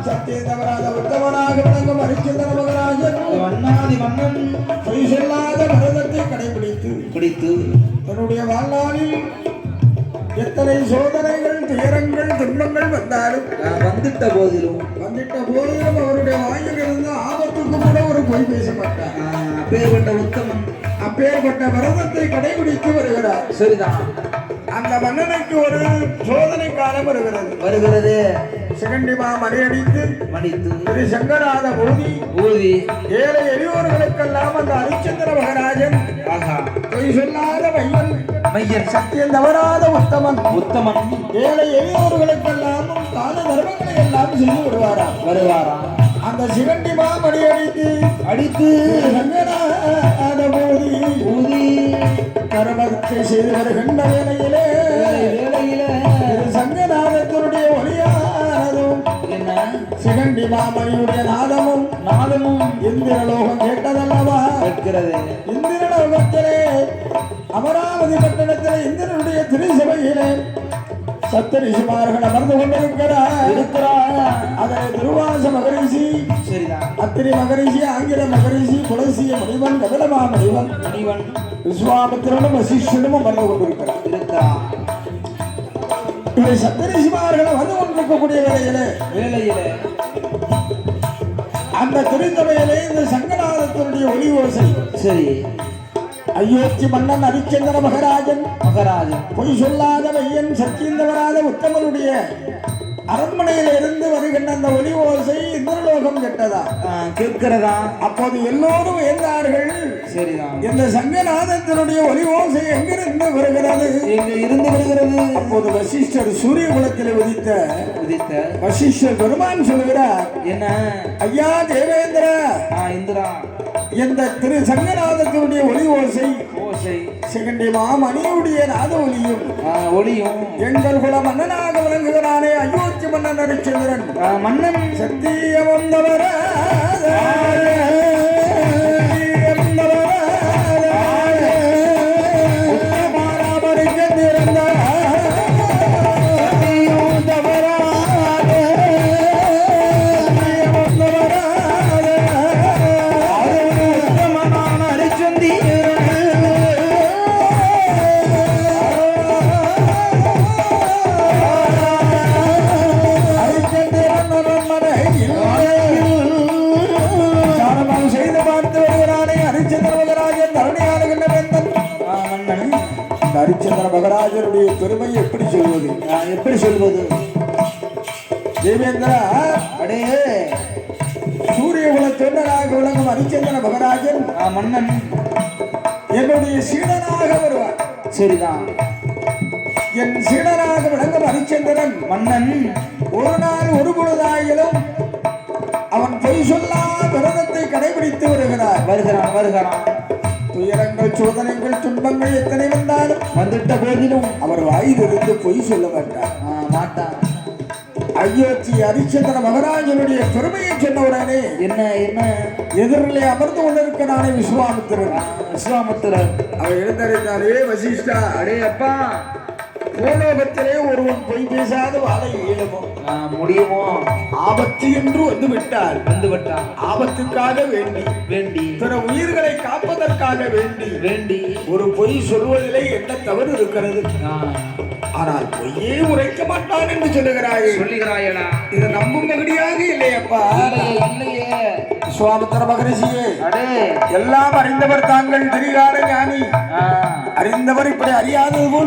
சத்தியந்தவராத உத்தமனாக விளங்கும் ஹரிச்சந்திர மகராஜன் வண்ணாதி மன்னன் பொய் சொல்லாத விரதத்தை கடைபிடித்து தன்னுடைய வாழ்நாளில் எத்தனை சோதனைகள் துயரங்கள் துன்பங்கள் வந்தாலும் வந்துட்ட போதிலும் அவருடைய வாயில் இருந்த ஆபத்துக்கு கூட ஒரு பொய் பேச மாட்டார். அப்பேற்பட்ட உத்தமன் அப்பேற்பட்ட விரதத்தை கடைபிடித்து வருகிறார். சரிதான். அந்த மன்னனுக்கு ஒரு சோதனை காலம் வருகிறது. சிகண்டிமா மணியடித்து திரு சங்கராத ஊதி ஏழை எளியோர்களுக்கெல்லாம் அந்த ஹரிச்சந்திர மகராஜன் பொய் சொல்லாத மையன் சத்தியம் தவறாத உத்தமன் ஏழை எளியோர்களுக்கெல்லாம் தான தர்மங்களை எல்லாம் செய்து வருவாரா. அந்த சிகண்டிமா மணியடித்து சங்கராத ஊதி கர்மத்தை செய்து வருகின்ற வேளையிலே சங்கநாதத்தினுடைய ஒளியானதும் சிகண்டி மாமணியுடைய நாதமும் இந்திரலோகம் கேட்டதல்லவா கேட்கிறது. இந்திரலோகத்திலே அமராவதி பட்டணத்திலே இந்திரனுடைய திருசபையிலே சப்தரிஷிமார்கள் அமர்ந்து கொண்டிருக்கிறார். அதனை துர்வாச மகரிஷி, அத்திரி மகரிஷி, ஆங்கில மகரிஷி, புலசிய முனிவன், கபிலமா முனிவன், விஸ்வாமித்திரனும் வசிஷ்டனும் அமர்ந்து கொண்டிருக்கிறார். இவை சப்தரிஷிமார்கள் வந்து கொண்டிருக்கக்கூடிய வேளையிலே அந்த திருச்சபையிலே இந்த சங்கநாதத்தினுடைய ஒளி ஓசை சரி அயோத்தி மன்னன் ஹரிச்சந்திர மகராஜன் பொய் சொல்லாத மையன் சத்தியந்தவராத உத்தமனுடைய அரண்மனையில இருந்து வருகின்ற அந்த ஒளி ஓசை இந்திரலோகம் கேட்கிறதா. அப்போது எல்லோரும் வியந்தார்கள். சரிதான். இந்த சங்கநாதத்தினுடைய ஒளி ஓசை எங்கிருந்து வருகிறது? அப்போது வசிஷ்டர் சூரிய குலத்தில் உதித்த வசிஷ்டர் பெருமான் சொல்கிறார், என்ன ஐயா தேவேந்திர இந்திரா, இந்த திரு சங்கநாதத்தினுடைய ஒளி ஓசை சிகண்டி மாமணியுடைய நாத ஒளியும் எங்கள் குல மன்னனாக விளங்குகிறானே அயோத்தி மன்னன் ஹரிச்சந்திரன் மன்னன் சத்தியம் வந்தவர ஹரிச்சந்திர மகராஜனுடைய பெருமை எப்படி சொல்வது? தேவேந்திரா, அடே சூரிய குல தொண்டனாக விளங்கும் ஹரிச்சந்திர மகராஜன் மன்னன் என்னுடைய சீடனாக வருவார். சரிதான். என் சீடனாக விளங்கும் ஹரிச்சந்திரன் மன்னன் ஒரு நாள் ஒரு பொழுதாயிலும் அவன் பொய் சொல்லா விரதத்தை கடைபிடித்து வருகிறான். துயரங்கள் சோதனைகள் துன்பங்கள் எத்தனை வந்தாலும் வந்துட்ட போதிலும் அவர் வாயிலிருந்து பொய் சொல்ல மாட்டார். அயோத்தி ஹரிச்சந்திர மகராஜனுடைய பெருமையை சொன்னவுடனே என்ன எதிரிலே அமர்ந்து கொண்டிருக்கிறானே விஸ்வாமித்திரர் அவர் எழுந்தறிந்தாரே, வசிஷ்டா, அடே அப்பா, பூலோகத்திலே ஒருவன் பொய் பேசாத வாழ முடியுமோ? ஆபத்து என்று வந்து விட்டால் ஆபத்துக்காக வேண்டி பிற உயிர்களை காப்பதற்காக வேண்டி ஒரு பொய் சொல்வதிலே என்ன தவறு இருக்கிறது? ஆனால் பொய்யே உரைக்க மாட்டான் என்று சொல்லுகிறாயடா. இதை நம்பும் மகடியாக இல்லையப்பா. விஸ்வாமித்திர மகரிஷியே, எல்லாம் அறிந்தவர் தாங்கள் திரிகார ஞானி. அறிந்தவர் இப்படி அறியாதது போல்